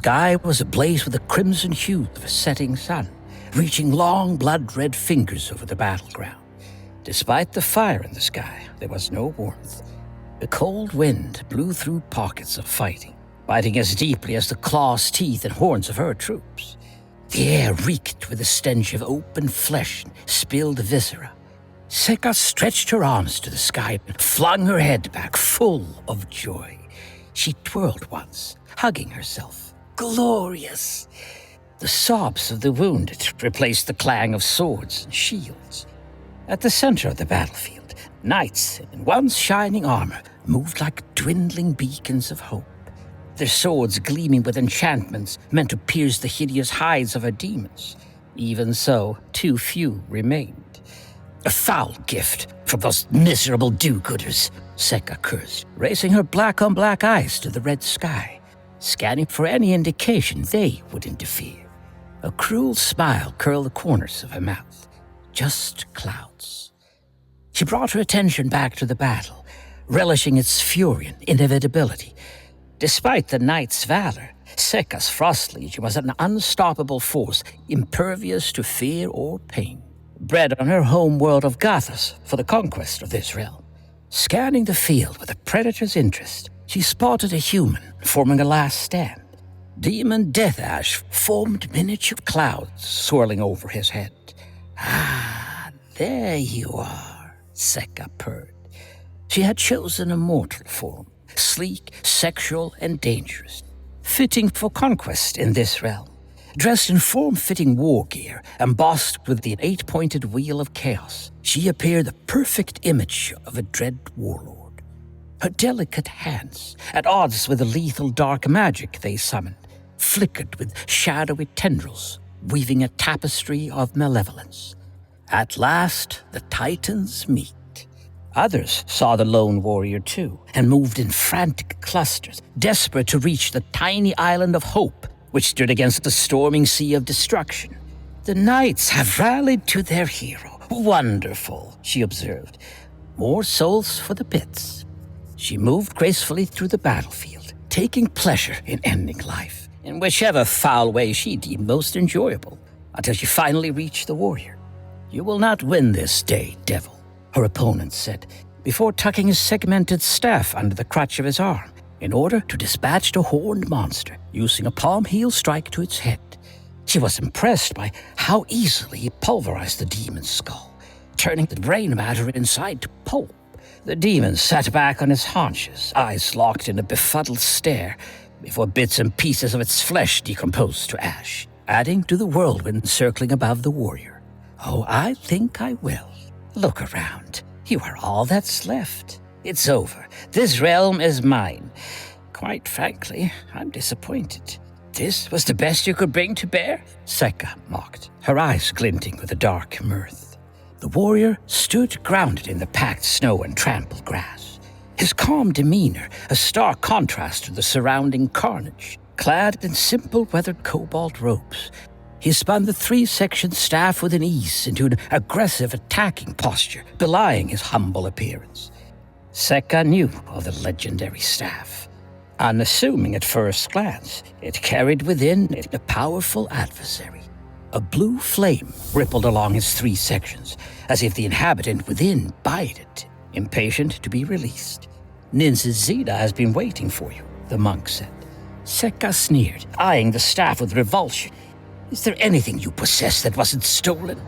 sky was ablaze with the crimson hue of a setting sun, reaching long blood-red fingers over the battleground. Despite the fire in the sky, there was no warmth. The cold wind blew through pockets of fighting, biting as deeply as the claws, teeth, and horns of her troops. The air reeked with the stench of open flesh and spilled viscera. Saga stretched her arms to the sky and flung her head back, full of joy. She twirled once, hugging herself. Glorious! The sobs of the wounded replaced the clang of swords and shields. At the center of the battlefield, knights in once shining armor moved like dwindling beacons of hope, their swords gleaming with enchantments meant to pierce the hideous hides of her demons. Even so, too few remained. A foul gift from those miserable do-gooders, Saga cursed, raising her black-on-black eyes to the red sky, scanning for any indication they would interfere. A cruel smile curled the corners of her mouth. Just clouds. She brought her attention back to the battle, relishing its fury and inevitability. Despite the knight's valor, Saga's frost legion was an unstoppable force, impervious to fear or pain. Bred on her home world of Gothos for the conquest of this realm. Scanning the field with a predator's interest, she spotted a human forming a last stand. Demon death ash formed miniature clouds swirling over his head. "Ah, there you are," Saga purred. She had chosen a mortal form, sleek, sexual, and dangerous, fitting for conquest in this realm. Dressed in form-fitting war gear, embossed with the 8-pointed wheel of chaos, she appeared the perfect image of a dread warlord. Her delicate hands, at odds with the lethal dark magic they summoned, flickered with shadowy tendrils, weaving a tapestry of malevolence. At last, the titans meet. Others saw the lone warrior too, and moved in frantic clusters, desperate to reach the tiny island of hope which stood against the storming sea of destruction. "The knights have rallied to their hero. Wonderful," she observed. "More souls for the pits." She moved gracefully through the battlefield, taking pleasure in ending life, in whichever foul way she deemed most enjoyable, until she finally reached the warrior. "You will not win this day, devil," her opponent said, before tucking his segmented staff under the crotch of his arm, in order to dispatch the horned monster, using a palm heel strike to its head. She was impressed by how easily he pulverized the demon's skull, turning the brain matter inside to pulp. The demon sat back on his haunches, eyes locked in a befuddled stare, before bits and pieces of its flesh decomposed to ash, adding to the whirlwind circling above the warrior. "Oh, I think I will. Look around. You are all that's left. It's over. This realm is mine. Quite frankly, I'm disappointed." "This was the best you could bring to bear?" Saga mocked, her eyes glinting with a dark mirth. The warrior stood grounded in the packed snow and trampled grass, his calm demeanor a stark contrast to the surrounding carnage. Clad in simple weathered cobalt robes, he spun the 3-section staff with an ease into an aggressive attacking posture, belying his humble appearance. Saga knew of the legendary staff. Unassuming at first glance, it carried within it a powerful adversary. A blue flame rippled along his 3 sections, as if the inhabitant within bided, impatient to be released. "Ninsa Zeta has been waiting for you," the monk said. Saga sneered, eyeing the staff with revulsion. "Is there anything you possess that wasn't stolen?"